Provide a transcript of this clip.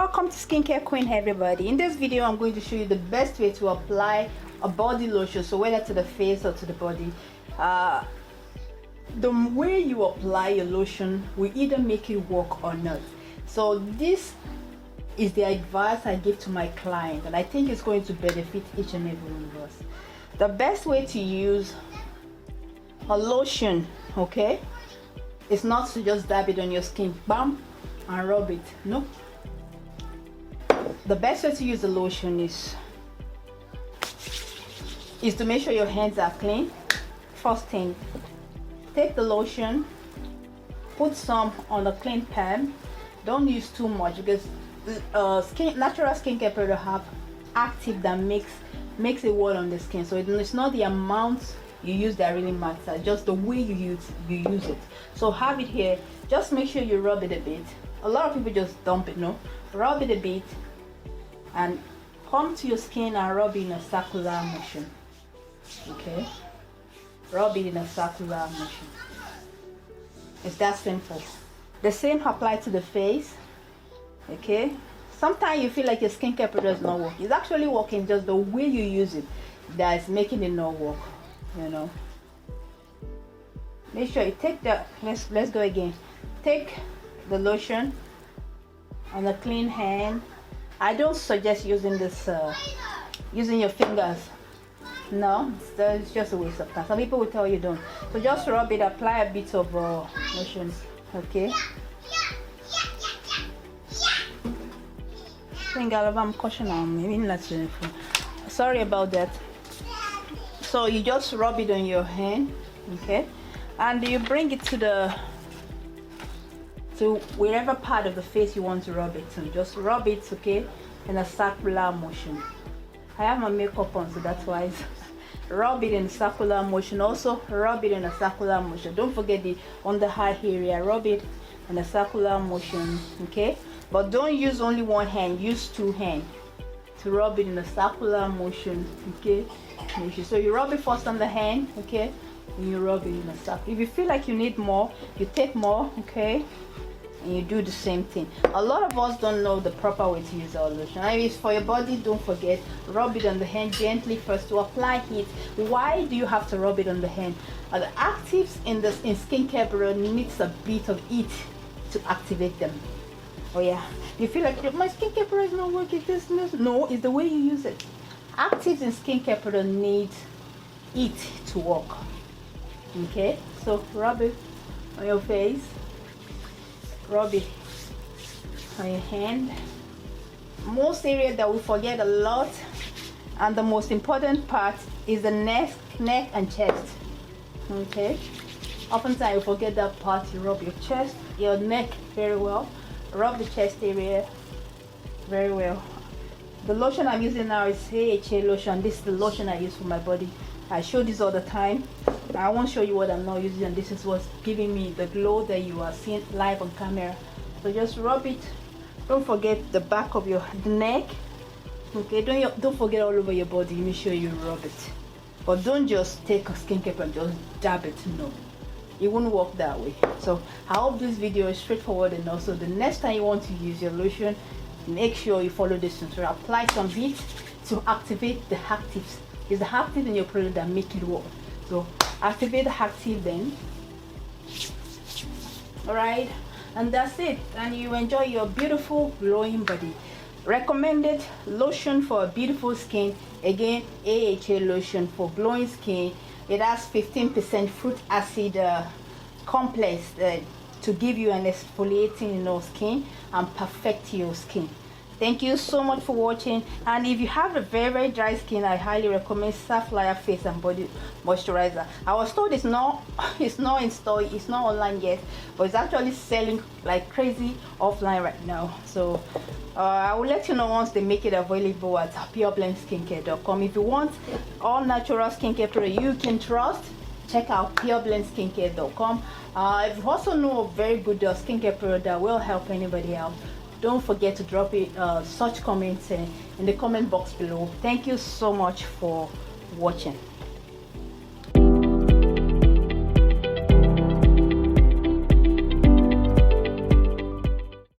Welcome to Skincare Queen, everybody. In this video I'm going to show you the best way to apply a body lotion, so whether to the face or to the body. The way you apply your lotion will either make it work or not. So this is the advice I give to my client, and I think it's going to benefit each and every one of us. The best way to use a lotion, okay, is not to just dab it on your skin, bam, and rub it. No. The best way to use the lotion is to make sure your hands are clean. First thing, take the lotion, put some on a clean pad. Don't use too much because natural skincare products have active that makes it work on the skin. So it's not the amount you use that really matters, just the way you use it. So have it here. Just make sure you rub it a bit. A lot of people just dump it. No, rub it a bit and come to your skin and rub it in a circular motion. Okay, rub it in a circular motion. It's that simple. The same applies to the face. Okay, sometimes you feel like your skincare product is not working. It's actually working, just the way you use it that is making it not work. You know, make sure you take the let's go again. Take the lotion on a clean hand. I don't suggest using this using your fingers. No, it's just a waste of time. Some people will tell you don't. So just rub it, apply a bit of lotion. Okay, sorry about that. So you just rub it on your hand, okay, and you bring it to wherever part of the face you want to rub it to. Just rub it, okay, in a circular motion. I have my makeup on, so that's why. Rub it in a circular motion. Also rub it in a circular motion. Don't forget the under eye area. Rub it in a circular motion, okay, but don't use only one hand. Use two hands to rub it in a circular motion, okay. So you rub it first on the hand, okay, and you rub it in a circle. If you feel like you need more, you take more, okay, and you do the same thing. A lot of us don't know the proper way to use our lotion. And if it's for your body, don't forget, rub it on the hand gently first to apply heat. Why do you have to rub it on the hand? The actives in skincare product needs a bit of heat to activate them. Oh yeah, you feel like my skincare product is not working. No, it's the way you use it. Actives in skincare product need heat to work. Okay, so rub it on your face, rub it on your hand. Most area that we forget a lot, and the most important part, is the neck and chest. Okay, oftentimes you forget that part. You rub your chest, your neck very well. Rub the chest area very well. The lotion I'm using now is AHA lotion. This is the lotion I use for my body. I show this all the time. I won't show you what I'm not using, and this is what's giving me the glow that you are seeing live on camera. So just rub it. Don't forget the back of the neck. Okay, don't forget all over your body. Make sure you rub it. But don't just take a skincare and just dab it. No, it won't work that way. So I hope this video is straightforward, and also the next time you want to use your lotion, make sure you follow this tutorial. Apply some heat to activate the actives. It's the active in your product that make it work. So activate the active then. Alright, and that's it. And you enjoy your beautiful glowing body. Recommended lotion for a beautiful skin. Again, AHA lotion for glowing skin. It has 15% fruit acid complex to give you an exfoliating skin and perfect your skin. Thank you so much for watching. And if you have a very dry skin, I highly recommend Sapphire Face and Body Moisturizer. Our store is not in store, it's not online yet, but it's actually selling like crazy offline right now. So I will let you know once they make it available at pureblendskincare.com. If you want all natural skincare products you can trust, check out pureblendskincare.com. If you also know a very good skincare product that will help anybody out, don't forget to drop it such comments in the comment box below. Thank you so much for watching.